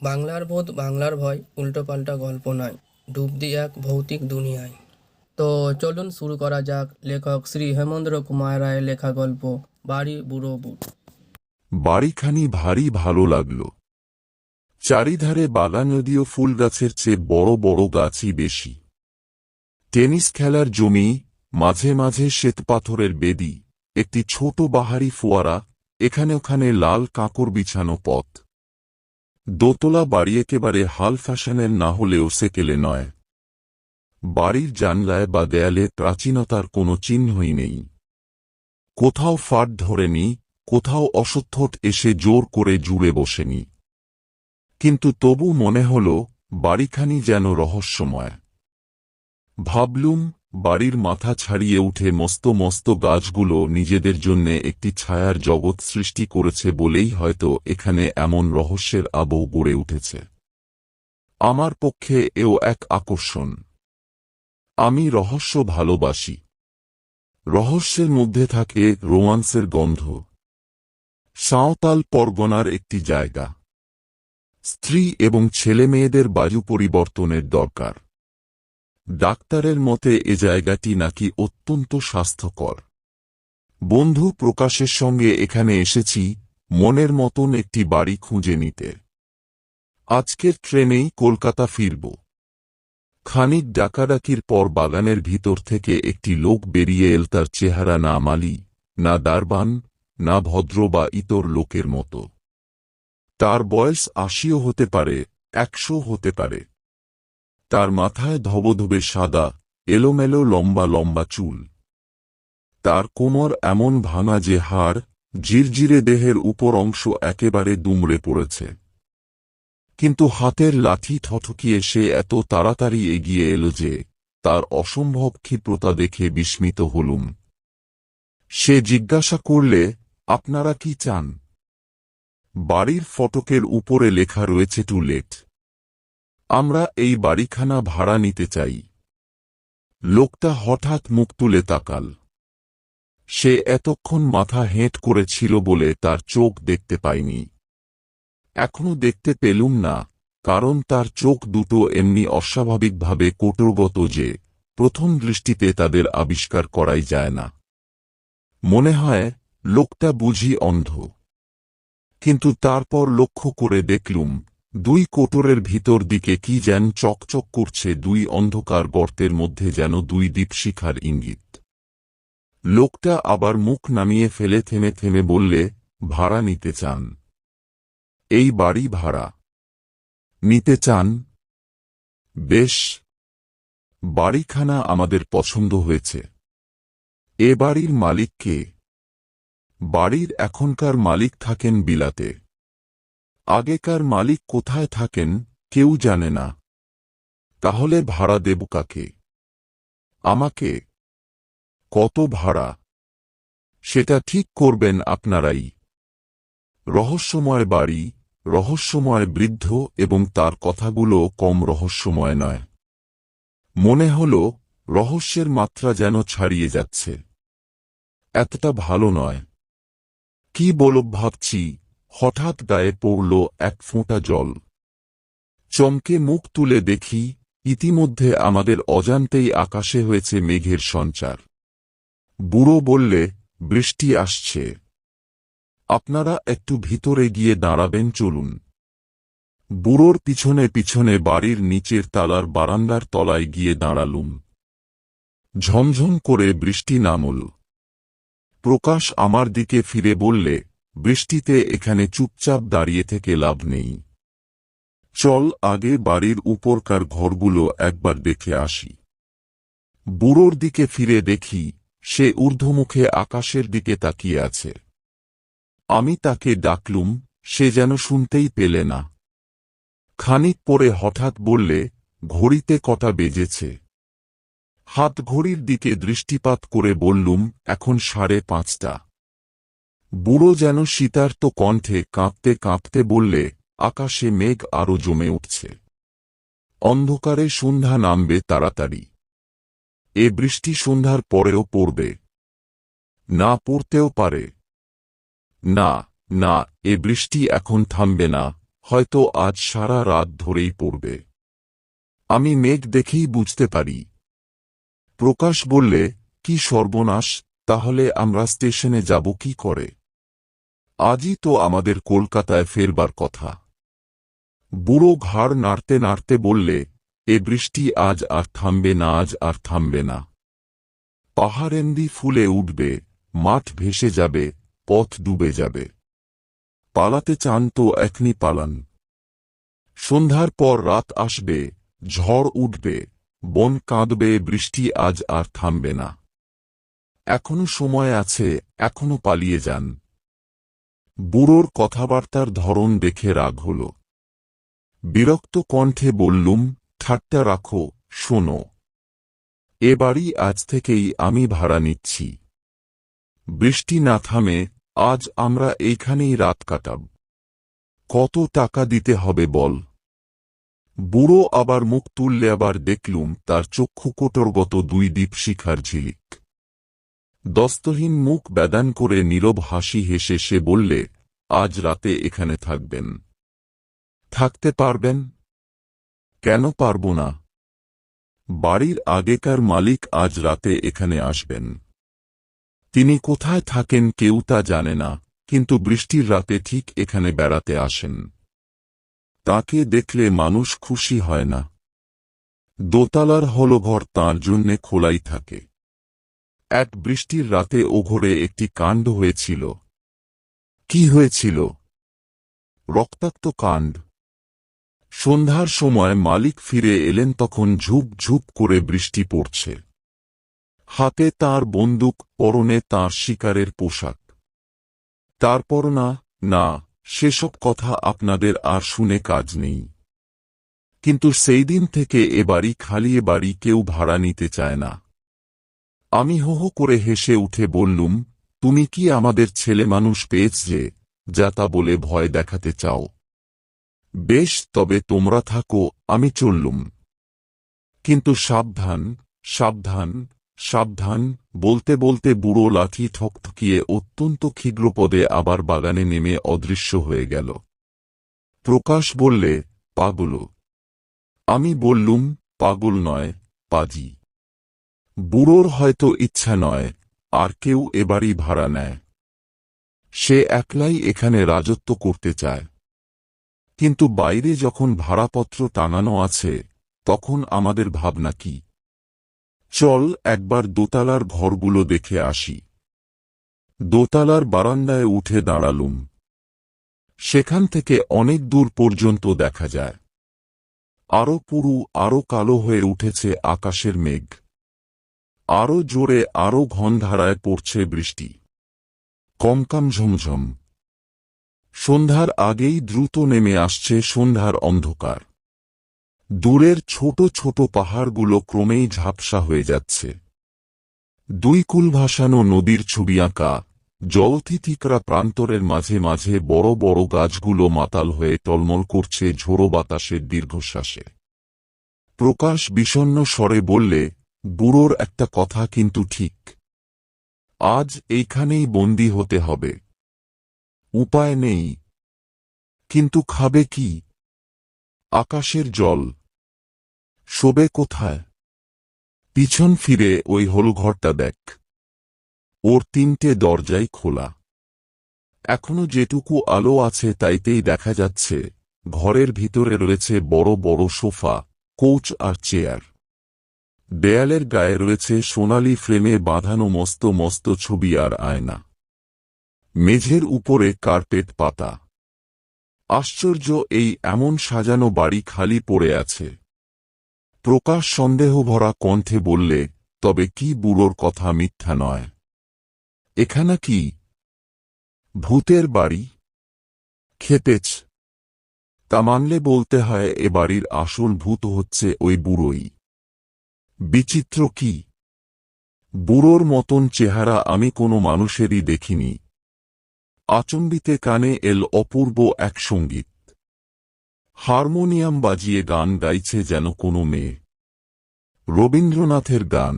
বাংলার ভূত বাংলার ভয় উল্টোপাল্টা গল্প নয়, ডুব দিই এক ভৌতিক দুনিয়ায়। তো চলুন শুরু করা যাক লেখক শ্রী হেমেন্দ্র কুমার রায়ের লেখা গল্প বাড়ি বুড়ো ভূত। বাড়িখানি ভারী ভালো লাগল। চারিধারে বাগান, নদী ও ফুল গাছের চেয়ে বড় বড় গাছই বেশি। টেনিস খেলার জমি, মাঝে মাঝে শ্বেতপাথরের বেদি, একটি ছোট বাহারি ফোয়ারা, এখানে ওখানে লাল কাঁকর বিছানো পথ। দোতলা বাড়ি একেবারে হাল ফ্যাশনের না হলেও সেকেলে নয়। বাড়ির জানলায় বা দেয়ালে প্রাচীনতার কোনো চিহ্নই নেই। কোথাও ফাট ধরেনি, কোথাও অশ্বত্থট এসে জোর করে জুড়ে বসেনি। কিন্তু তবু মনে হল বাড়িখানি যেন রহস্যময়। ভাবলুম, বাড়ির মাথা ছাড়িয়ে উঠে মস্ত মস্ত গাছগুলো নিজেদের জন্যে একটি ছায়ার জগৎ সৃষ্টি করেছে বলেই হয়তো এখানে এমন রহস্যের আবহ গড়ে উঠেছে। আমার পক্ষে এও এক আকর্ষণ। আমি রহস্য ভালোবাসি। রহস্যের মধ্যে থাকে রোমান্সের গন্ধ। সাঁওতাল পরগনার একটি জায়গা। স্ত্রী এবং ছেলে মেয়েদের বায়ু পরিবর্তনের দরকার। ডাক্তারের মতে এ জায়গাটি নাকি অত্যন্ত স্বাস্থ্যকর। বন্ধু প্রকাশের সঙ্গে এখানে এসেছি মনের মতন একটি বাড়ি খুঁজে নিতে। আজকের ট্রেনেই কলকাতা ফিরব। খানিক ডাকাডাকির পর বাগানের ভিতর থেকে একটি লোক বেরিয়ে এল। তার চেহারা না মালি, না দারবান, না ভদ্র বা ইতর লোকের মতো। তার বয়স ৮০ও হতে পারে, ১০০ হতে পারে। তার মাথায় ধবধবে সাদা, এলোমেলো লম্বা লম্বা চুল। তার কোমর এমন ভাঙা যে হাড়, জিরজিরে দেহের উপর অংশ একেবারে দুমড়ে পড়েছে। কিন্তু হাতের লাঠি ঠঠকিয়ে সে এত তাড়াতাড়ি এগিয়ে এল যে তার অসম্ভব ক্ষিপ্রতা দেখে বিস্মিত হলুম। সে জিজ্ঞাসা করলে, আপনারা কি চান? বাড়ির ফটকের উপরে লেখা রয়েছে টু লেট। আমরা এই বাড়িখানা ভাড়া নিতে চাই। লোকটা হঠাৎ মুখ তুলে তাকাল। সে এতক্ষণ মাথা হেঁট করেছিল বলে তার চোখ দেখতে পাইনি। এখনো দেখতে পেলুম না, কারণ তার চোখ দুটো এমনি অস্বাভাবিকভাবে কৌটোগত যে প্রথম দৃষ্টিতে তাদের আবিষ্কার করাই যায় না। মনে হয় লোকটা বুঝি অন্ধ। কিন্তু তারপর লক্ষ্য করে দেখলুম দুই কোটরের ভিতর দিকে কি যেন চকচক করছে, দুই অন্ধকার গর্তের মধ্যে যেন দুই দীপশিখার ইঙ্গিত। লোকটা আবার মুখ নামিয়ে ফেলে থেমে থেমে বললে, ভাড়া নিতে চান? এই বাড়ি ভাড়া নিতে চান? বেশ, বাড়িখানা আমাদের পছন্দ হয়েছে। এ বাড়ির মালিক কে? বাড়ির এখনকার মালিক থাকেন বিলাতে। আগেকার মালিক কোথায় থাকেন কেউ জানে না। তাহলে ভাড়া দেব কাকে? আমাকে। কত ভাড়া? সেটা ঠিক করবেন আপনারাই। রহস্যময় বাড়ি, রহস্যময় বৃদ্ধ এবং তার কথাগুলো কম রহস্যময় নয়। মনে হল রহস্যের মাত্রা যেন ছাড়িয়ে যাচ্ছে। এতটা ভালো নয়। কি বলব ভাবছি, হঠাৎ গায়ে পড়ল এক ফোঁটা জল। চমকে মুখ তুলে দেখি, ইতিমধ্যে আমাদের অজান্তেই আকাশে হয়েছে মেঘের সঞ্চার। বুড়ো বললে, বৃষ্টি আসছে। আপনারা একটু ভিতরে গিয়ে দাঁড়াবেন, চলুন। বুড়োর পিছনে পিছনে বাড়ির নিচের তালার বারান্দার তলায় গিয়ে দাঁড়ালুম। ঝমঝম করে বৃষ্টি নামল। প্রকাশ আমার দিকে ফিরে বললে, বৃষ্টিতে এখানে চুপচাপ দাঁড়িয়ে থেকে লাভ নেই। চল আগে বাড়ির উপরকার ঘরগুলো একবার দেখে আসি। বুড়োর দিকে ফিরে দেখি, সে ঊর্ধ্বমুখে আকাশের দিকে তাকিয়ে আছে। আমি তাকে ডাকলুম, সে যেন শুনতেই পেলে না। খানিক পরে হঠাৎ বললে, ঘড়িতে কটা বেজেছে? হাত ঘড়ির দিকে দৃষ্টিপাত করে বললুম, এখন 5:30। বুড়ো যেন শীতার্ত কণ্ঠে কাঁপতে কাঁপতে বললে, আকাশে মেঘ আরো জমে উঠছে। অন্ধকারে সন্ধ্যা নামবে তাড়াতাড়ি। এ বৃষ্টি সন্ধ্যার পরেও পড়বে। না পড়তেও পারে। না, না, এ বৃষ্টি এখন থামবে না, হয়তো আজ সারা রাত ধরেই পড়বে। আমি মেঘ দেখেই বুঝতে পারি। প্রকাশ বললে, কি সর্বনাশ, তাহলে আমরা স্টেশনে যাব কি করে? আজই তো আমাদের কলকাতায় ফেরবার কথা। বুড়ো ঘাড় নাড়তে নাড়তে বললে, এ বৃষ্টি আজ আর থামবে না, আজ আর থামবে না। পাহাড়েন্দি ফুলে উঠবে, মাঠ ভেসে যাবে, পথ ডুবে যাবে। পালাতে চান তো এখনি পালান। সন্ধ্যার পর রাত আসবে, ঝড় উঠবে, বন কাঁদবে, বৃষ্টি আজ আর থামবে না। এখনো সময় আছে, এখনো পালিয়ে যান। বুড়োর কথাবার্তার ধরন দেখে রাগ হল। বিরক্ত কণ্ঠে বললুম, ঠাট্টা রাখো, শোনো। এ বাড়ি আজ থেকেই আমি ভাড়া নিচ্ছি। বৃষ্টি না থামে, আজ আমরা এইখানেই রাত কাটাব। কত টাকা দিতে হবে বল? বুড়ো আবার মুখ তুললে, আবার দেখলুম তার চক্ষু কোটরগত দুই দীপশিখার ঝিলিক। দস্তহীন মুখ বেদান করে নীরব হাসি হেসে সে বললে, আজ রাতে এখানে থাকবেন? থাকতে পারবেন? কেন পারব না? বাড়ির আগেকার মালিক আজ রাতে এখানে আসবেন। তিনি কোথায় থাকেন কেউ তা জানে না, কিন্তু বৃষ্টির রাতে ঠিক এখানে বেড়াতে আসেন। তাকে দেখলে মানুষ খুশি হয় না। দোতলার হলঘর তাঁর জন্যে খোলাই থাকে। এক বৃষ্টির রাতে ও ঘরে একটি কাণ্ড হয়েছিল। কি হয়েছিল? রক্তাক্ত কাণ্ড। সন্ধ্যার সময় মালিক ফিরে এলেন, তখন ঝুপ ঝুপ করে বৃষ্টি পড়ছে। হাতে তার বন্দুক, পরনে তার শিকারের পোশাক। তারপর না, সেসব কথা আপনাদের আর শুনে কাজ নেই। কিন্তু সেই দিন থেকে এ বাড়ি খালি, এ বাড়ি কেউ ভাড়া নিতে চায় না। আমি হো হো করে হেসে উঠে বললুম, তুমি কি আমাদের ছেলে মানুষ পেয়েছ যে যা তা বলে ভয় দেখাতে চাও? বেশ, তবে তোমরা থাকো, আমি চললুম। কিন্তু সাবধান, সাবধান, সাবধান বলতে বলতে বুড়ো লাঠি ঠকঠকিয়ে অত্যন্ত ক্ষিগ্রপদে আবার বাগানে নেমে অদৃশ্য হয়ে গেল। প্রকাশ বললে, পাগল? আমি বললুম, পাগল নয়, পাজি। বুড়োর হয়তো ইচ্ছা নয় আর কেউ এবারই ভাড়া নেয়। সে একলাই এখানে রাজত্ব করতে চায়। কিন্তু বাইরে যখন ভাড়াপত্র টাঙানো আছে, তখন আমাদের ভাবনা কি? চল একবার দোতলার ঘরগুলো দেখে আসি। দোতলার বারান্দায় উঠে দাঁড়ালুম। সেখান থেকে অনেক দূর পর্যন্ত দেখা যায়। আরো পুরু, আরো কালো হয়ে উঠেছে আকাশের মেঘ। আরো জোরে, আরো ঘন ধারায় পড়ছে বৃষ্টি। কমকাম ঝমঝম। সন্ধ্যার আগেই দ্রুত নেমে আসছে সন্ধ্যার অন্ধকার। দূরের ছোট ছোট পাহাড়গুলো ক্রমেই ঝাপসা হয়ে যাচ্ছে। দুই কুল ভাসানো নদীর ছবি আঁকা, জলথিথিকরা প্রান্তরের মাঝে মাঝে বড় বড় গাছগুলো মাতাল হয়ে টলমল করছে ঝোড়ো বাতাসের দীর্ঘশ্বাসে। প্রকাশ বিষণ্ণ স্বরে বললে, বুড়োর একটা কথা কিন্তু ঠিক। আজ এইখানেই বন্দী হতে হবে। উপায় নেই। কিন্তু খাবে কি? আকাশের জল। শোবে কোথায়? পিছন ফিরে ওই হলঘরটা দেখ। ওর তিনটে দরজাই খোলা। এখনো যেটুকু আলো আছে তাইতেই দেখা যাচ্ছে ঘরের ভিতরে রয়েছে বড় বড় সোফা, কোচ আর চেয়ার। দেয়ালের গায়ে রয়েছে সোনালি ফ্রেমে বাঁধানো মস্ত মস্ত ছবি আর আয়না। মেঝের উপরে কার্পেট পাতা। আশ্চর্য, এই এমন সাজানো বাড়ি খালি পড়ে আছে। প্রকাশ সন্দেহভরা কণ্ঠে বললে, তবে কি বুড়োর কথা মিথ্যা নয়? এখানে কি ভূতের বাড়ি? খেপেছ? তা মানলে বলতে হয় এ বাড়ির আসল ভূত হচ্ছে ওই বুড়োই। বিচিত্র কি, বুড়োর মতন চেহারা আমি কোনো মানুষেরই দেখিনি। আচম্বিতে কানে এল অপূর্ব এক সঙ্গীত। হারমোনিয়াম বাজিয়ে গান গাইছে যেন কোনো মেয়ে। রবীন্দ্রনাথের গান।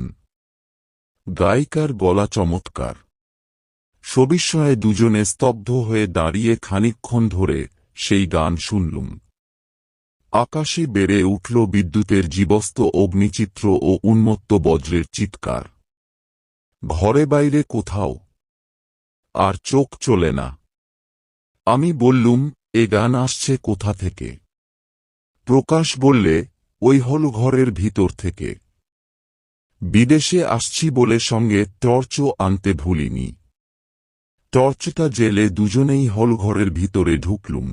গায়িকার গলা চমৎকার। সবিস্ময়ে দুজনে স্তব্ধ হয়ে দাঁড়িয়ে খানিকক্ষণ ধরে সেই গান শুনলুম। আকাশে বেড়ে উঠল বিদ্যুতের জীবস্ত অগ্নিচিত্র ও উন্মত্ত বজ্রের চিৎকার। ঘরে বাইরে কোথাও আর চোখ চলে না। আমি বললুম, এ গান আসছে কোথা থেকে? প্রকাশ বললে, ওই হল ঘরের ভিতর থেকে। বিদেশে আসছি বলে সঙ্গে টর্চও আনতে ভুলিনি। টর্চটা জেলে দুজনেই হলঘরের ভিতরে ঢুকলুম।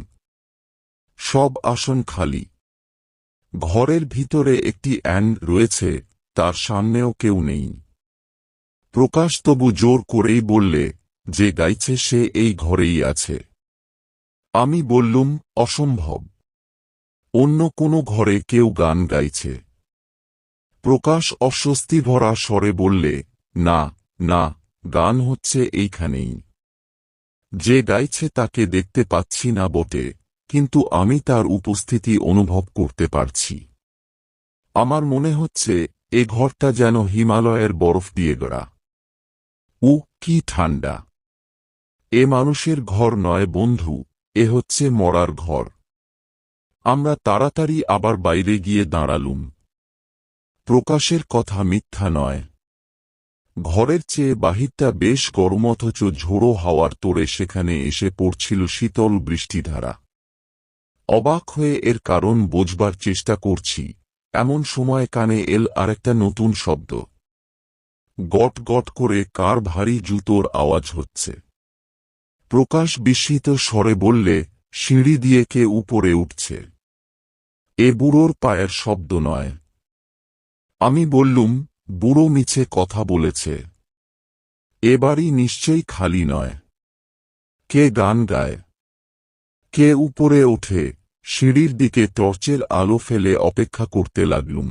সব আসন খালি। ঘরের ভিতরে একটি অ্যান রয়েছে, তার সামনেও কেউ নেই। প্রকাশ তবু জোর করেই বললে, যে গাইছে সে এই ঘরেই আছে। আমি বললুম, অসম্ভব, অন্য কোনো ঘরে কেউ গান গাইছে। প্রকাশ অস্বস্তি ভরা স্বরে বললে, না না, গান হচ্ছে এইখানেই। যে গাইছে তাকে দেখতে পাচ্ছি না বটে, কিন্তু আমি তার উপস্থিতি অনুভব করতে পারছি। আমার মনে হচ্ছে এ ঘরটা যেন হিমালয়ের বরফ দিয়ে গড়া। কি ঠান্ডা! এ মানুষের ঘর নয় বন্ধু, এ হচ্ছে মরার ঘর। আমরা তাড়াতাড়ি আবার বাইরে গিয়ে দাঁড়ালুম। প্রকাশের কথা মিথ্যা নয়। ঘরের চেয়ে বাহিরটা বেশ গরম, অথচ ঝোড়ো হাওয়ার তোড়ে সেখানে এসে পড়ছিল শীতল বৃষ্টিধারা। অবাক হয়ে এর কারণ বোঝবার চেষ্টা করছি, এমন সময় কানে এল আরেকটা নতুন শব্দ। গট গট করে কার ভারী জুতোর আওয়াজ হচ্ছে। প্রকাশ বিস্মিত স্বরে বললে, সিঁড়ি দিয়ে কে উপরে উঠছে? এ বুড়োর পায়ের শব্দ নয়। আমি বললুম, বুড়ো মিছে কথা বলেছে। এ বাড়ি নিশ্চয়ই খালি নয়। কে গান গায়? কে উপরে ওঠে? সিঁড়ির দিকে টর্চের আলো ফেলে অপেক্ষা করতে লাগলুম।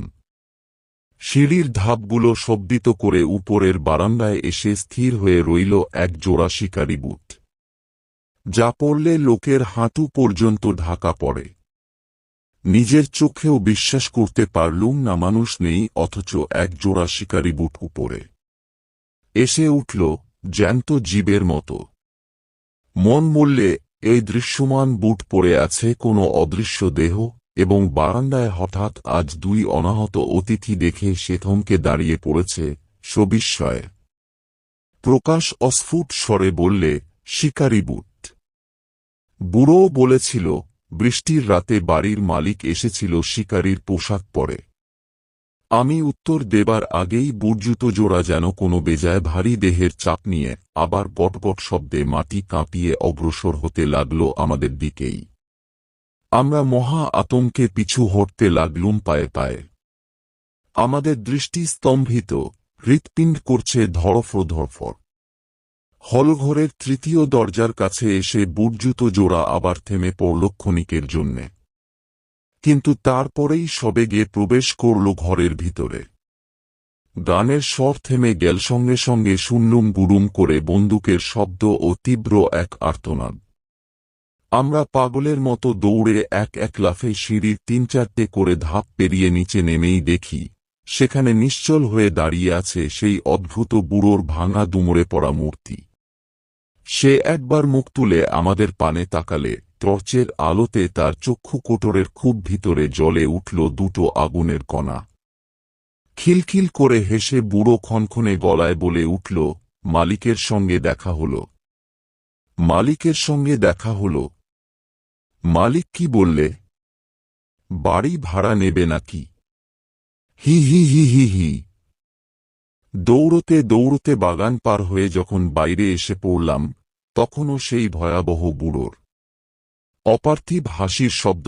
সিঁড়ির ধাপগুলো শব্দিত করে উপরের বারান্দায় এসে স্থির হয়ে রইল এক জোড়া শিকারি বুট, যা পড়লে লোকের হাঁটু পর্যন্ত ঢাকা পড়ে। নিজের চোখেও বিশ্বাস করতে পারলুম না মানুষ নেই, অথচ এক জোড়া শিকারি বুট উপরে এসে উঠল জ্যান্ত জীবের মতো। মন বললে, এই দৃশ্যমান বুট পড়ে আছে কোনো অদৃশ্য দেহ, এবং বারান্দায় হঠাৎ আজ দুই অনাহত অতিথি দেখে সে থমকে দাঁড়িয়ে পড়েছে সবিস্ময়ে। প্রকাশ অস্ফুট স্বরে বললে, শিকারি বুট। বুড়োও বলেছিল, বৃষ্টির রাতে বাড়ির মালিক এসেছিল শিকারির পোশাক পরে। আমি উত্তর দেবার আগেই বুটজুতো জোড়া যেন কোনো বেজায় ভারী দেহের চাপ নিয়ে আবার বটবট শব্দে মাটি কাঁপিয়ে অগ্রসর হতে লাগল আমাদের দিকেই। আমরা মহা আতঙ্কে পিছু হটতে লাগলুম পায়ে পায়ে। আমাদের দৃষ্টি স্তম্ভিত, হৃৎপিণ্ড করছে ধড়ফড় ধড়ফড়। হলঘরের তৃতীয় দরজার কাছে এসে বুটজুতো জোড়া আবার থেমে পড়ল ক্ষণিকের জন্যে। কিন্তু তারপরেই সবেগে প্রবেশ করল ঘরের ভিতরে। গানের স্বর থেমে গেল, সঙ্গে সঙ্গে শুনলুম গুড়ুম করে বন্দুকের শব্দ ও তীব্র এক আর্তনাদ। আমরা পাগলের মতো দৌড়ে এক এক লাফে সিঁড়ির ৩-৪টে করে ধাপ পেরিয়ে নিচে নেমেই দেখি, সেখানে নিশ্চল হয়ে দাঁড়িয়ে আছে সেই অদ্ভুত বুড়োর ভাঙা দুমড়ে পড়া মূর্তি। সে একবার মুখ তুলে আমাদের পানে তাকালে টর্চের আলোতে তার চক্ষু কোটরের খুব ভিতরে জ্বলে উঠল দুটো আগুনের কণা। খিলখিল করে হেসে বুড়ো ক্ষণক্ষণে গলায় বলে উঠল, মালিকের সঙ্গে দেখা হল। মালিকের সঙ্গে দেখা হল? মালিক কি বললে? বাড়ি ভাড়া নেবে নাকি? হি হি হি হি হি। দৌড়তে দৌড়তে বাগান পার হয়ে যখন বাইরে এসে পড়লাম, তখনও সেই ভয়াবহ বুড়োর অপার্থিব হাসির শব্দ